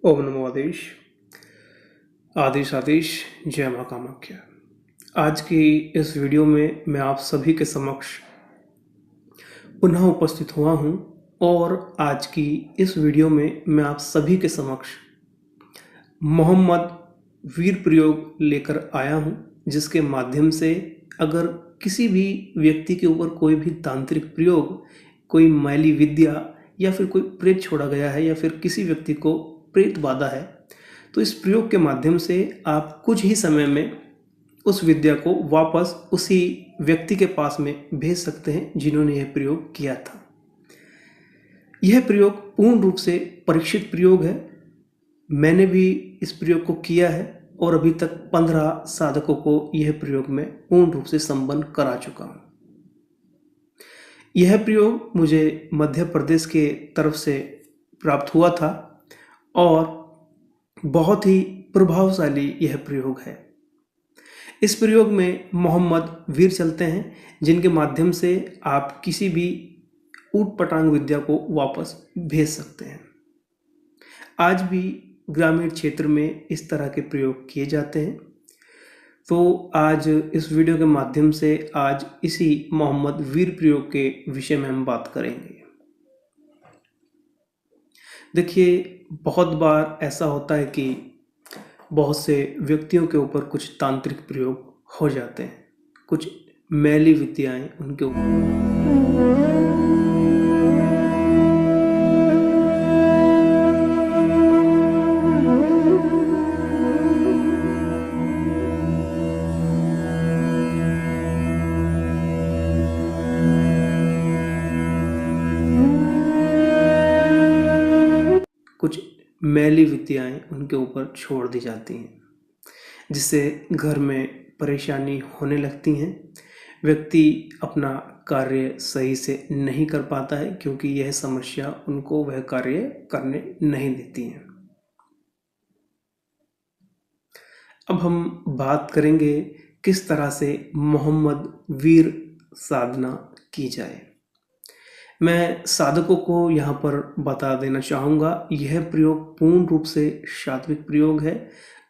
ओम नमो आदेश। आदेश आदेश। जय माँ कामाख्या। आज की इस वीडियो में मैं आप सभी के समक्ष पुनः उपस्थित हुआ हूँ और आज की इस वीडियो में मैं आप सभी के समक्ष मोहम्मद वीर प्रयोग लेकर आया हूँ, जिसके माध्यम से अगर किसी भी व्यक्ति के ऊपर कोई भी तांत्रिक प्रयोग, कोई मैली विद्या या फिर कोई प्रेत छोड़ा गया है या फिर किसी व्यक्ति को प्रेत बाधा है, तो इस प्रयोग के माध्यम से आप कुछ ही समय में उस विद्या को वापस उसी व्यक्ति के पास में भेज सकते हैं जिन्होंने यह प्रयोग किया था। यह प्रयोग पूर्ण रूप से परीक्षित प्रयोग है। मैंने भी इस प्रयोग को किया है और अभी तक 15 साधकों को यह प्रयोग में पूर्ण रूप से संपन्न करा चुका हूँ। यह प्रयोग मुझे मध्य प्रदेश के तरफ से प्राप्त हुआ था और बहुत ही प्रभावशाली यह प्रयोग है। इस प्रयोग में मोहम्मद वीर चलते हैं, जिनके माध्यम से आप किसी भी ऊट पटांग विद्या को वापस भेज सकते हैं। आज भी ग्रामीण क्षेत्र में इस तरह के प्रयोग किए जाते हैं। तो आज इस वीडियो के माध्यम से आज इसी मोहम्मद वीर प्रयोग के विषय में हम बात करेंगे। देखिए, बहुत बार ऐसा होता है कि बहुत से व्यक्तियों के ऊपर कुछ तांत्रिक प्रयोग हो जाते हैं, कुछ मैली विद्याएं उनके ऊपर छोड़ दी जाती हैं, जिससे घर में परेशानी होने लगती हैं। व्यक्ति अपना कार्य सही से नहीं कर पाता है क्योंकि यह समस्या उनको वह कार्य करने नहीं देती है। अब हम बात करेंगे किस तरह से मोहम्मद वीर साधना की जाए। मैं साधकों को यहाँ पर बता देना चाहूँगा, यह प्रयोग पूर्ण रूप से सात्विक प्रयोग है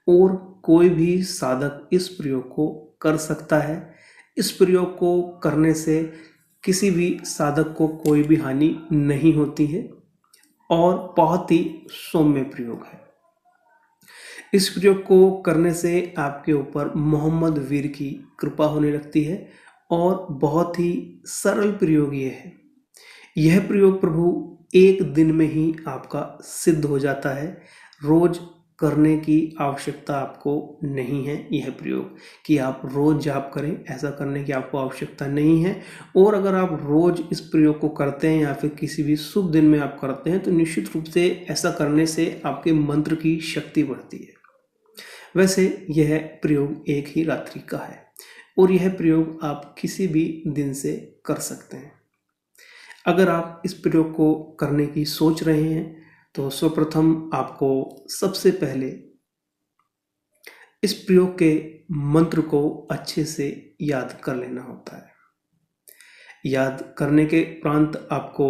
और कोई भी साधक इस प्रयोग को कर सकता है। इस प्रयोग को करने से किसी भी साधक को कोई भी हानि नहीं होती है और बहुत ही सौम्य प्रयोग है। इस प्रयोग को करने से आपके ऊपर मोहम्मद वीर की कृपा होने लगती है और बहुत ही सरल प्रयोग ये है। यह प्रयोग प्रभु एक दिन में ही आपका सिद्ध हो जाता है। रोज करने की आवश्यकता आपको नहीं है। यह प्रयोग कि आप रोज जाप करें, ऐसा करने की आपको आवश्यकता नहीं है। और अगर आप रोज इस प्रयोग को करते हैं या फिर किसी भी शुभ दिन में आप करते हैं, तो निश्चित रूप से ऐसा करने से आपके मंत्र की शक्ति बढ़ती है। वैसे यह प्रयोग एक ही रात्रि का है और यह प्रयोग आप किसी भी दिन से कर सकते हैं। अगर आप इस प्रयोग को करने की सोच रहे हैं तो सर्वप्रथम आपको सबसे पहले इस प्रयोग के मंत्र को अच्छे से याद कर लेना होता है। याद करने के उपरांत आपको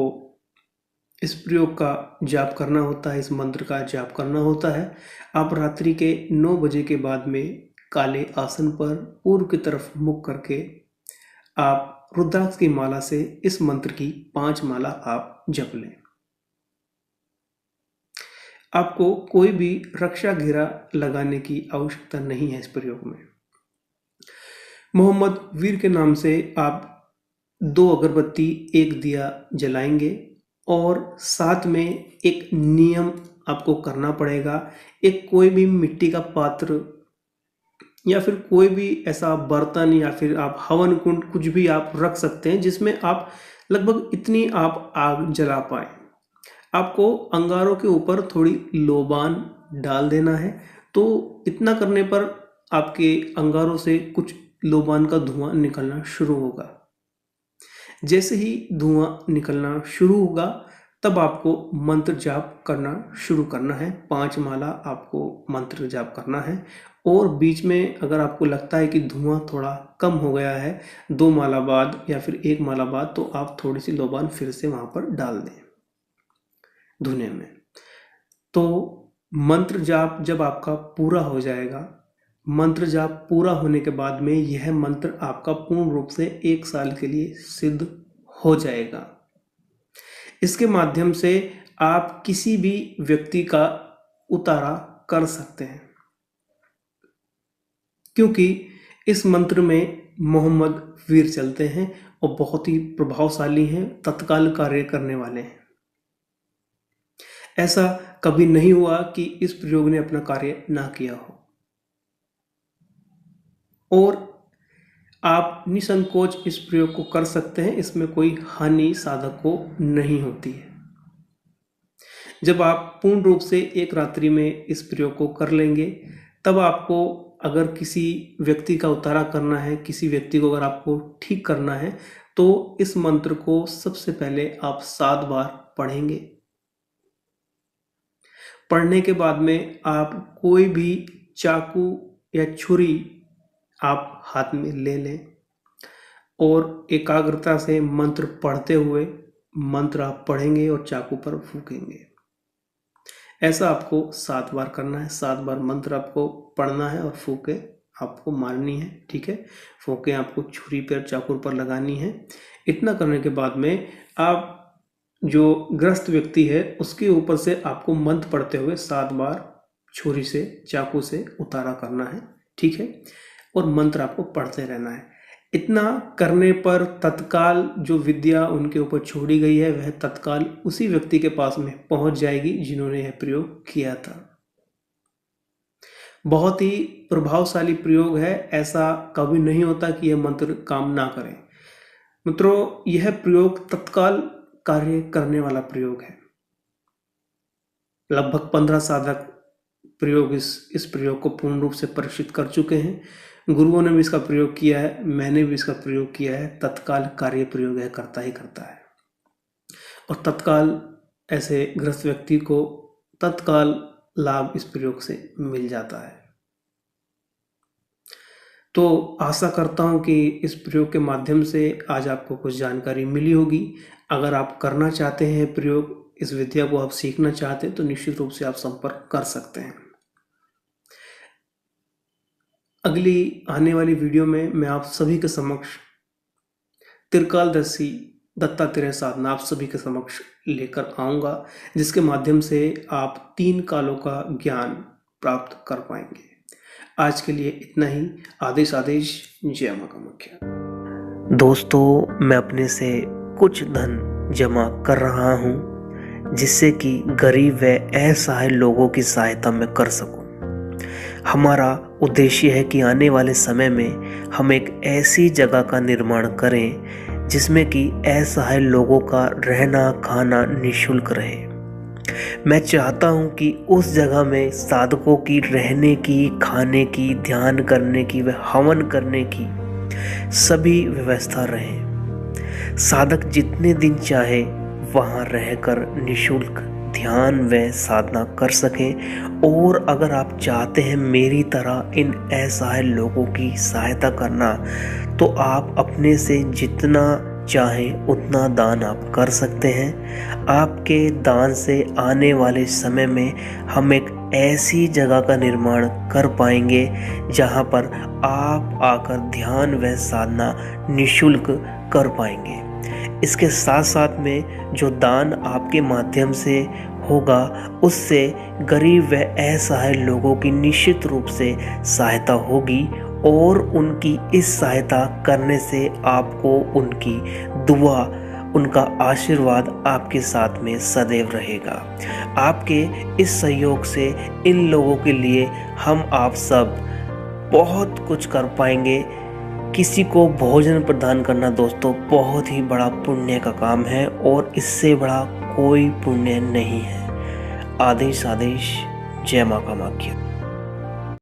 इस प्रयोग का जाप करना होता है, इस मंत्र का जाप करना होता है। आप रात्रि के 9 बजे के बाद में काले आसन पर पूर्व की तरफ मुख करके आप रुद्राक्ष की माला से इस मंत्र की 5 माला आप जप लें। आपको कोई भी रक्षा घेरा लगाने की आवश्यकता नहीं है। इस प्रयोग में मोहम्मद वीर के नाम से आप 2 अगरबत्ती, 1 दिया जलाएंगे और साथ में एक नियम आपको करना पड़ेगा। एक कोई भी मिट्टी का पात्र या फिर कोई भी ऐसा बर्तन या फिर आप हवन कुंड कुछ भी आप रख सकते हैं, जिसमें आप लगभग इतनी आप आग जला पाए। आपको अंगारों के ऊपर थोड़ी लोबान डाल देना है। तो इतना करने पर आपके अंगारों से कुछ लोबान का धुआं निकलना शुरू होगा। जैसे ही धुआं निकलना शुरू होगा तब आपको मंत्र जाप करना शुरू करना है। 5 माला आपको मंत्र जाप करना है और बीच में अगर आपको लगता है कि धुआं थोड़ा कम हो गया है, 2 माला बाद या फिर 1 माला बाद, तो आप थोड़ी सी लोबान फिर से वहाँ पर डाल दें धुने में। तो मंत्र जाप जब आपका पूरा हो जाएगा, मंत्र जाप पूरा होने के बाद में यह मंत्र आपका पूर्ण रूप से 1 साल के लिए सिद्ध हो जाएगा। इसके माध्यम से आप किसी भी व्यक्ति का उतारा कर सकते हैं, क्योंकि इस मंत्र में मोहम्मद वीर चलते हैं और बहुत ही प्रभावशाली हैं, तत्काल कार्य करने वाले हैं। ऐसा कभी नहीं हुआ कि इस प्रयोग ने अपना कार्य ना किया हो। और आप निसंकोच इस प्रयोग को कर सकते हैं, इसमें कोई हानि साधक को नहीं होती है। जब आप पूर्ण रूप से एक रात्रि में इस प्रयोग को कर लेंगे, तब आपको अगर किसी व्यक्ति का उतारा करना है, किसी व्यक्ति को अगर आपको ठीक करना है, तो इस मंत्र को सबसे पहले आप 7 बार पढ़ेंगे। पढ़ने के बाद में आप कोई भी चाकू या छुरी आप हाथ में ले लें और एकाग्रता से मंत्र पढ़ते हुए मंत्र आप पढ़ेंगे और चाकू पर फूकेंगे। ऐसा आपको 7 बार करना है। 7 बार मंत्र आपको पढ़ना है और फूके आपको मारनी है, ठीक है। फूके आपको छुरी पर चाकू पर लगानी है। इतना करने के बाद में आप जो ग्रस्त व्यक्ति है उसके ऊपर से आपको मंत्र पढ़ते हुए 7 बार छुरी से चाकू से उतारा करना है, ठीक है। और मंत्र आपको पढ़ते रहना है। इतना करने पर तत्काल जो विद्या उनके ऊपर छोड़ी गई है वह तत्काल उसी व्यक्ति के पास में पहुंच जाएगी जिन्होंने यह प्रयोग किया था। बहुत ही प्रभावशाली प्रयोग है। ऐसा कभी नहीं होता कि यह मंत्र काम ना करे। मित्रों, यह प्रयोग तत्काल कार्य करने वाला प्रयोग है। लगभग 15 साधक प्रयोग इस प्रयोग को पूर्ण रूप से परीक्षित कर चुके हैं। गुरुओं ने भी इसका प्रयोग किया है, मैंने भी इसका प्रयोग किया है। तत्काल कार्य प्रयोग है, करता ही करता है। और तत्काल ऐसे ग्रस्त व्यक्ति को तत्काल लाभ इस प्रयोग से मिल जाता है। तो आशा करता हूं कि इस प्रयोग के माध्यम से आज आपको कुछ जानकारी मिली होगी। अगर आप करना चाहते हैं प्रयोग, इस विद्या को आप सीखना चाहते हैं, तो निश्चित रूप से आप संपर्क कर सकते हैं। अगली आने वाली वीडियो में मैं आप सभी के समक्ष त्रिकालदर्शी दत्तात्रेय साधना आप सभी के समक्ष लेकर आऊंगा, जिसके माध्यम से आप 3 कालों का ज्ञान प्राप्त कर पाएंगे। आज के लिए इतना ही। आदेश आदेश। जय मां कामाख्या। दोस्तों, मैं अपने से कुछ धन जमा कर रहा हूं, जिससे कि गरीब व असहाय लोगों की सहायता मैं कर सकूं। हमारा उद्देश्य है कि आने वाले समय में हम एक ऐसी जगह का निर्माण करें जिसमें कि असहाय लोगों का रहना खाना निःशुल्क रहे। मैं चाहता हूं कि उस जगह में साधकों की रहने की, खाने की, ध्यान करने की व हवन करने की सभी व्यवस्था रहे। साधक जितने दिन चाहे वहां रहकर निःशुल्क ध्यान व साधना कर सकें। और अगर आप चाहते हैं मेरी तरह इन असहाय लोगों की सहायता करना, तो आप अपने से जितना चाहें उतना दान आप कर सकते हैं। आपके दान से आने वाले समय में हम एक ऐसी जगह का निर्माण कर पाएंगे जहां पर आप आकर ध्यान व साधना निःशुल्क कर पाएंगे। इसके साथ साथ में जो दान आपके माध्यम से होगा, उससे गरीब व असहाय लोगों की निश्चित रूप से सहायता होगी। और उनकी इस सहायता करने से आपको उनकी दुआ, उनका आशीर्वाद आपके साथ में सदैव रहेगा। आपके इस सहयोग से इन लोगों के लिए हम आप सब बहुत कुछ कर पाएंगे। किसी को भोजन प्रदान करना दोस्तों बहुत ही बड़ा पुण्य का काम है, और इससे बड़ा कोई पुण्य नहीं है। आदेश आदेश। जय मां कामाख्या।